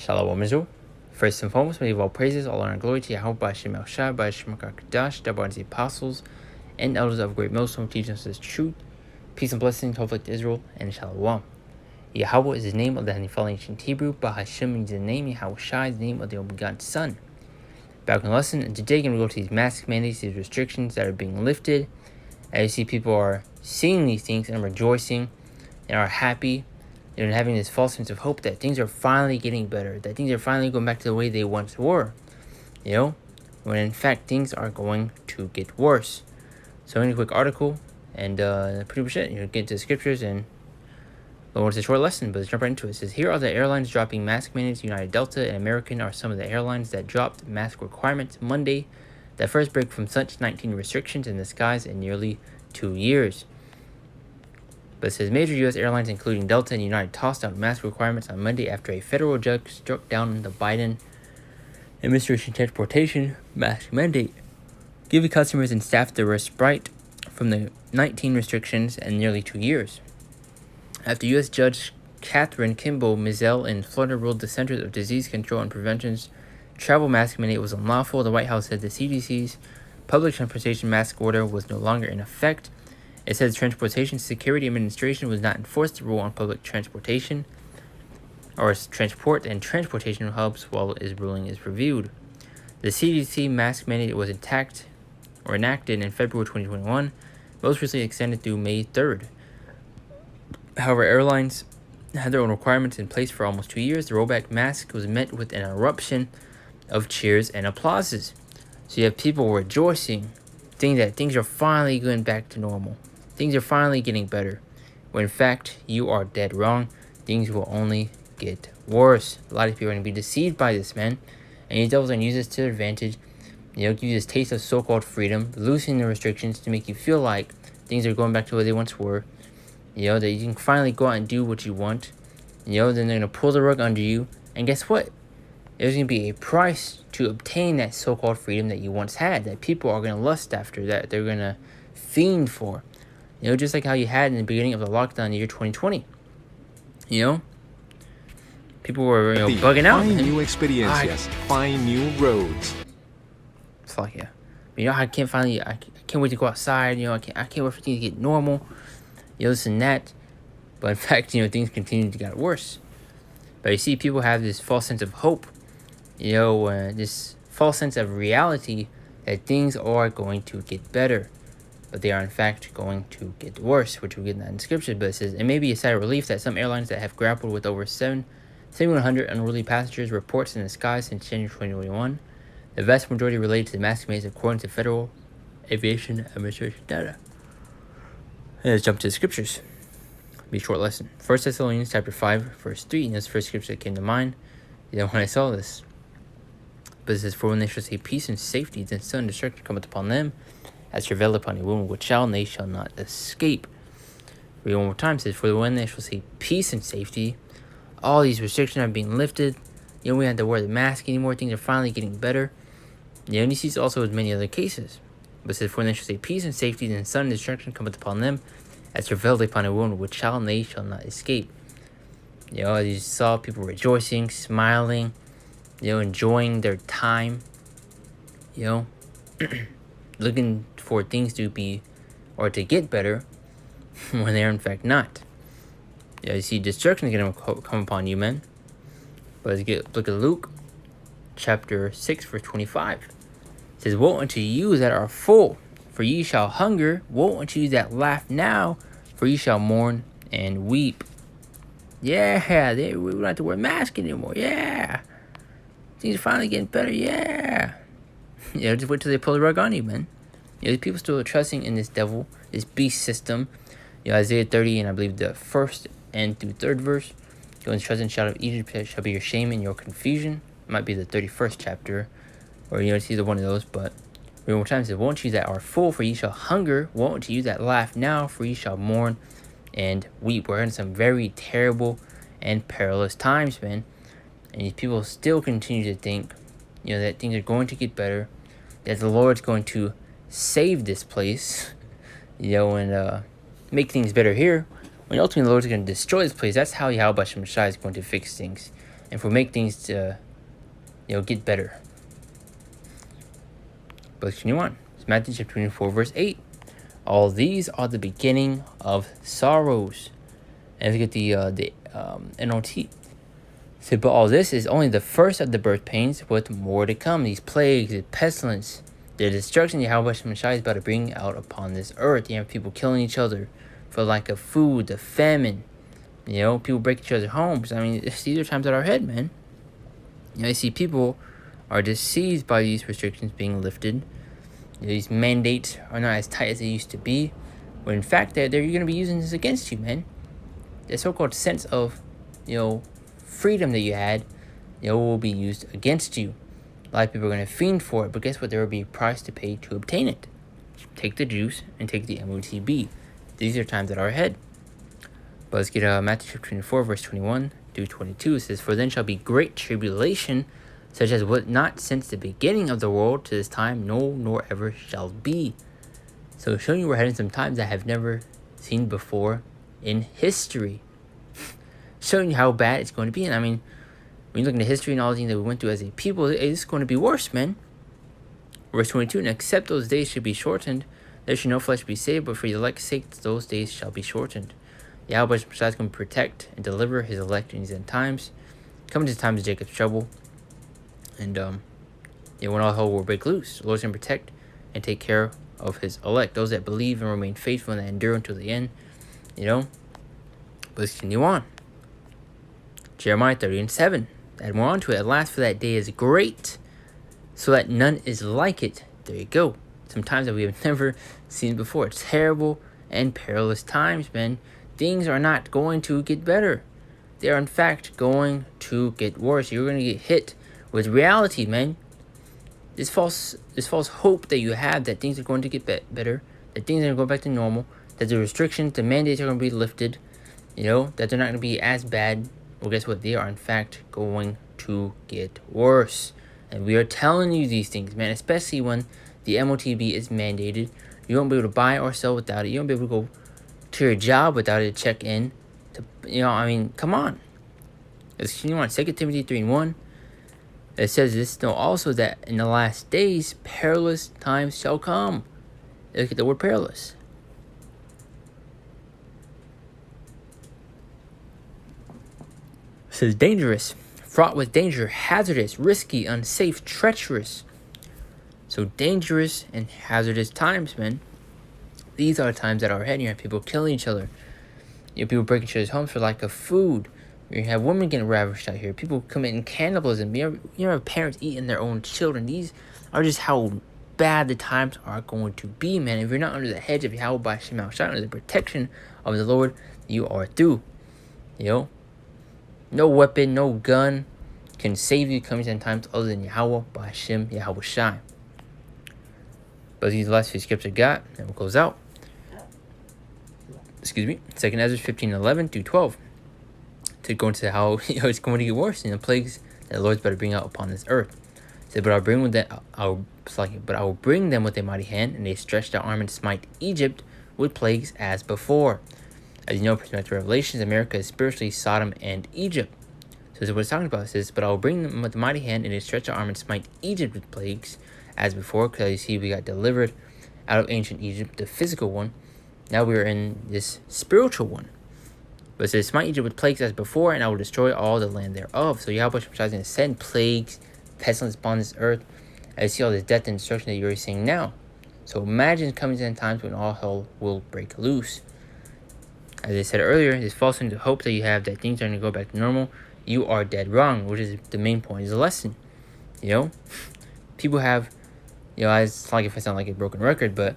Shalom Israel. First and foremost, may we give all praises, all honor and glory to Yahweh B'Hashem El Shai, B'Hashem HaKadosh, the the apostles and elders of great millstone teaching us this truth. Peace and blessings, hopefully to Israel and Shalom. Yahweh is the name of the Hanifal ancient Hebrew. B'Hashem means the name. Yahweh Shai is the name of the unbegotten Son. Back in the lesson, and today we're going to go to these mask mandates, these restrictions that are being lifted. As you see, people are seeing these things and rejoicing and are happy. And having this false sense of hope that things are finally getting better, that things are finally going back to the way they once were, when in fact things are going to get worse. So in a quick article, and pretty much it, get into the scriptures, and it's a short lesson, but let's jump right into it. It says, here are the airlines dropping mask mandates. United, Delta, and American are some of the airlines that dropped mask requirements Monday, the first break from such 19 restrictions in the skies in nearly 2 years. But it says major U.S. airlines, including Delta and United, tossed out mask requirements on Monday after a federal judge struck down the Biden administration transportation mask mandate, giving customers and staff the respite from the 19 restrictions in nearly 2 years. After U.S. Judge Catherine Kimball Mizell in Florida ruled the Centers of Disease Control and Prevention's travel mask mandate was unlawful, the White House said the CDC's public transportation mask order was no longer in effect. It said the Transportation Security Administration was not enforced the rule on public transportation or transport and transportation hubs while its ruling is reviewed. The CDC mask mandate was enacted in February 2021, most recently extended through May 3rd. However, airlines had their own requirements in place for almost 2 years. The rollback mask was met with an eruption of cheers and applauses. So you have people rejoicing, thinking that things are finally going back to normal. Things are finally getting better, when in fact, you are dead wrong. Things will only get worse. A lot of people are going to be deceived by this, man. And these devils are going to use this to their advantage. Give you this taste of so-called freedom, loosening the restrictions to make you feel like things are going back to where they once were. That you can finally go out and do what you want. Then they're going to pull the rug under you. And guess what? There's going to be a price to obtain that so-called freedom that you once had, that people are going to lust after, that they're going to fiend for. Just like how you had in the beginning of the lockdown in the year 2020. People were, bugging out. Find new experiences. Find new roads. It's like, I can't wait to go outside. I can't wait for things to get normal. This and that. But in fact, things continue to get worse. But you see, people have this false sense of hope. This false sense of reality that things are going to get better. But they are in fact going to get worse, which we'll get in that in scripture. But it says, it may be a sigh of relief that some airlines that have grappled with over 7,100 unruly passengers reports in the sky since January 2021. The vast majority related to the mask mandates according to Federal Aviation Administration data. Let's jump to the scriptures. Be a short lesson. 1 Thessalonians chapter 5, verse 3. And that's the first scripture that came to mind when I saw this. But it says, for when they shall see peace and safety, then sudden destruction cometh upon them, as travail upon a woman with child, and they shall not escape. Read one more time. It says, for when they shall see peace and safety, all these restrictions are being lifted. We don't have to wear the mask anymore. Things are finally getting better. And you see this also with many other cases. But it says, for when they shall see peace and safety, then sudden destruction cometh upon them, as travail upon a woman with child, and they shall not escape. As you saw people rejoicing, smiling, enjoying their time, looking for things to be or to get better when they are in fact not. You see destruction is going to come upon you, man. But look at Luke chapter 6 verse 25. It says, woe unto you that are full, for ye shall hunger. Woe unto you that laugh now, for ye shall mourn and weep. We don't have to wear masks anymore. Things are finally getting better. Just wait till they pull the rug on you, man. These people still are trusting in this devil, this beast system. Isaiah 30, and I believe the first and through third verse. Go and trust in the shadow of Egypt shall be your shame and your confusion. It might be the 31st chapter, or it's either one of those. But one more time, it says, woe unto you that are full, for ye shall hunger. Woe unto you that laugh now, for ye shall mourn and weep. We're in some very terrible and perilous times, man. And these people still continue to think, that things are going to get better, that the Lord's going to save this place, and make things better here, when ultimately the Lord's going to destroy this place. That's how Yahweh B'Hashem Shai is going to fix things. and for make things to, get better. But let's continue on. It's Matthew chapter 24, verse 8. All these are the beginning of sorrows. And look at the NLT. So, but all this is only the first of the birth pains, with more to come. These plagues, the pestilence, the destruction Yahweh Shemashai is about to bring out upon this earth. You have people killing each other for lack of food, the famine. People break each other's homes. I mean, these are times that are ahead, man. I see people are deceived by these restrictions being lifted. These mandates are not as tight as they used to be, when in fact they're going to be using this against you, man. The so-called sense of, freedom that you had, will be used against you. A lot of people are going to fiend for it, but guess what? There will be a price to pay to obtain it. Take the juice and take the MOTB. These are times that are ahead. But let's get Matthew 24, verse 21 through 22. It says, "For then shall be great tribulation, such as was not since the beginning of the world to this time, no, nor ever shall be." So showing you we're heading some times that have never seen before in history. Showing you how bad it's going to be. And I mean, when you look into history and all the things that we went through as a people, it's going to be worse, man. Verse 22, "And except those days should be shortened, there should no flesh be saved, but for the elect's sake those days shall be shortened." Yahweh is going to protect and deliver his elect in these end times. Coming to the times of Jacob's trouble. And when all hell will break loose, the Lord's going to protect and take care of his elect. Those that believe and remain faithful and that endure until the end. But let's continue on. Jeremiah 30:7. Add more onto it. "At last, for that day is great, so that none is like it." There you go. Some times that we have never seen before. Terrible and perilous times, man. Things are not going to get better. They are, in fact, going to get worse. You're going to get hit with reality, man. This false hope that you have that things are going to get better, that things are going to go back to normal, that the restrictions, the mandates are going to be lifted, that they're not going to be as bad. Well, guess what? They are, in fact, going to get worse. And we are telling you these things, man, especially when the MOTB is mandated. You won't be able to buy or sell without it. You won't be able to go to your job without it to check in. Come on. Let's continue on. 2 Timothy 3:1. It says this, "Know also that in the last days perilous times shall come." Look at the word perilous. It says dangerous, fraught with danger, hazardous, risky, unsafe, treacherous. So dangerous and hazardous times, man. These are times that are ahead. You have people killing each other. People breaking each other's homes for lack of food. You have women getting ravished out here. People committing cannibalism. You have parents eating their own children. These are just how bad the times are going to be, man. If you're not under the hedge of Yahweh by Shemel Shai, under the protection of the Lord, you are through. No weapon, no gun can save you coming in times other than Yahweh by Hashem, Yahweh Shai. But these last few scriptures I got, and we'll close out. 2 Ezra 15:11 through 12. To go into how it's going to get worse in the plagues that the Lord's about to bring out upon this earth. It said, but I will bring them with a mighty hand, and they stretched their arm and smite Egypt with plagues as before. As you know, pursuant to Revelations, America is spiritually Sodom and Egypt. So this is what it's talking about. It says, but I will bring them with a mighty hand, and they stretch their arm and smite Egypt with plagues as before. Because you see, we got delivered out of ancient Egypt, the physical one. Now we are in this spiritual one. But it says, smite Egypt with plagues as before, and I will destroy all the land thereof. So Yahweh is going to send plagues, pestilence upon this earth, as you see all this death and destruction that you're seeing now. So imagine coming to times when all hell will break loose. As I said earlier, this false sense of hope that you have that things are going to go back to normal, you are dead wrong, which is the main point, is a lesson. People have, it's like if I sound like a broken record, but,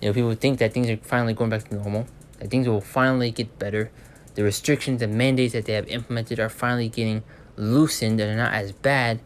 people think that things are finally going back to normal, that things will finally get better. The restrictions and mandates that they have implemented are finally getting loosened and are not as bad,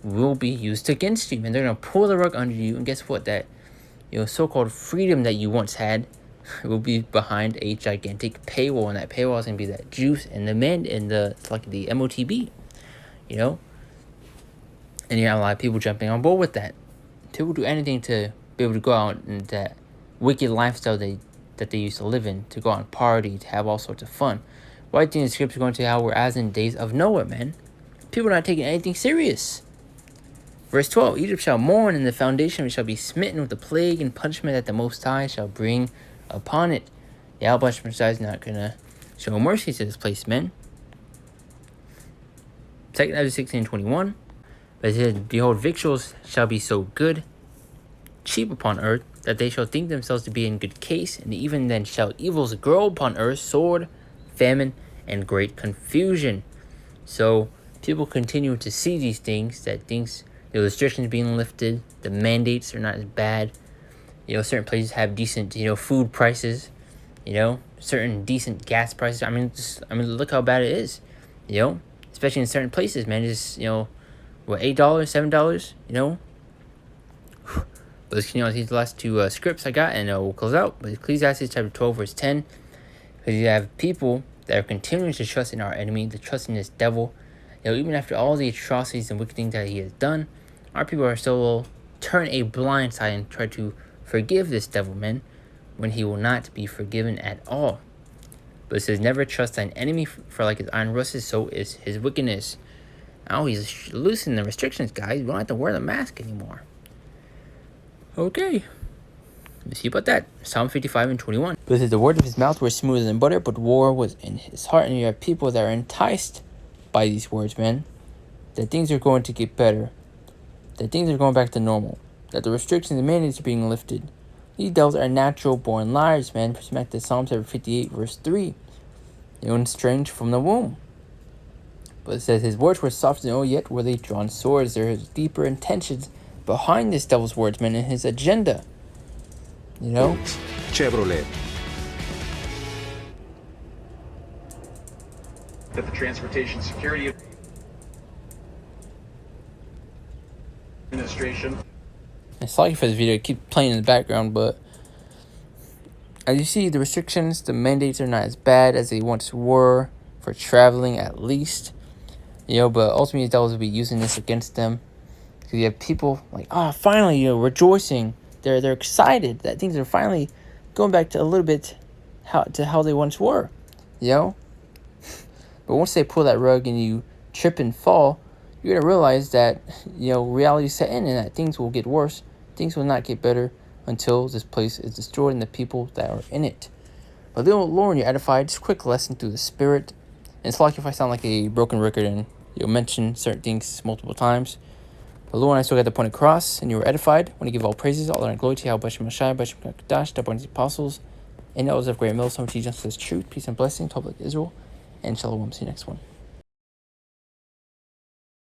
will be used against you. And they're going to pull the rug under you. And guess what? That, so-called freedom that you once had will be behind a gigantic paywall. And that paywall is going to be that juice and the the MOTB, And you have a lot of people jumping on board with that. People do anything to be able to go out in that wicked lifestyle that they used to live in, to go out and party, to have all sorts of fun. Why do you think the scripts are going to how we're as in days of Noah, man? People are not taking anything serious. Verse 12, Egypt shall mourn, and the foundation shall be smitten with the plague and punishment that the Most High shall bring upon it. Yahweh is not going to show mercy to this place, man. 2 Ezra 16:21, but it says, Behold, victuals shall be so good, cheap upon earth, that they shall think themselves to be in good case, and even then shall evils grow upon earth, sword, famine, and great confusion. So people continue to see these things, the restrictions being lifted, the mandates are not as bad. Certain places have decent, food prices, certain decent gas prices. I mean, look how bad it is, especially in certain places, man. Just, $8, $7, But these are the last two scripts I got, and we'll close out. But Ecclesiastes chapter 12, verse 10, because you have people that are continuing to trust in our enemy, to trust in this devil. Even after all the atrocities and wicked things that he has done, our people are still will turn a blind side and try to forgive this devil, man, when he will not be forgiven at all. But it says, never trust thine enemy, for like his iron rusts, so is his wickedness. Now he's loosening the restrictions, guys. We don't have to wear the mask anymore. Okay. Let's see about that. Psalm 55:21. But it says, the word of his mouth were smoother than butter, but war was in his heart. And you have people that are enticed by these words, man. That things are going to get better. That things are going back to normal. That the restrictions and mandates are being lifted. These devils are natural born liars, man. Back to Psalm 58, verse 3. And strange from the womb. But it says, his words were soft and oh, yet were they drawn swords. There is deeper intentions behind this devil's words, man, and his agenda. Chevrolet. That the Transportation Security Administration. And sorry for this video, I keep playing in the background, but as you see, the restrictions, the mandates are not as bad as they once were for traveling, at least. But ultimately, the devils will be using this against them. Because you have people like, finally, rejoicing. They're excited that things are finally going back to a little bit how they once were, But once they pull that rug and you trip and fall, you're gonna realize that reality set in and that things will get worse. Things will not get better until this place is destroyed and the people that are in it. But Lord, you're edified. Just a quick lesson through the Spirit. And it's like if I sound like a broken record and you'll mention certain things multiple times. But Lord, I still got the point across, and you were edified. I want to give all praises, all honor, and glory to Yahweh Bashim Mashai, Bashim Kakadash, the the apostles, and elders of great millstone, teaching us this truth, peace, and blessing to public Israel. And shalom. See you next one.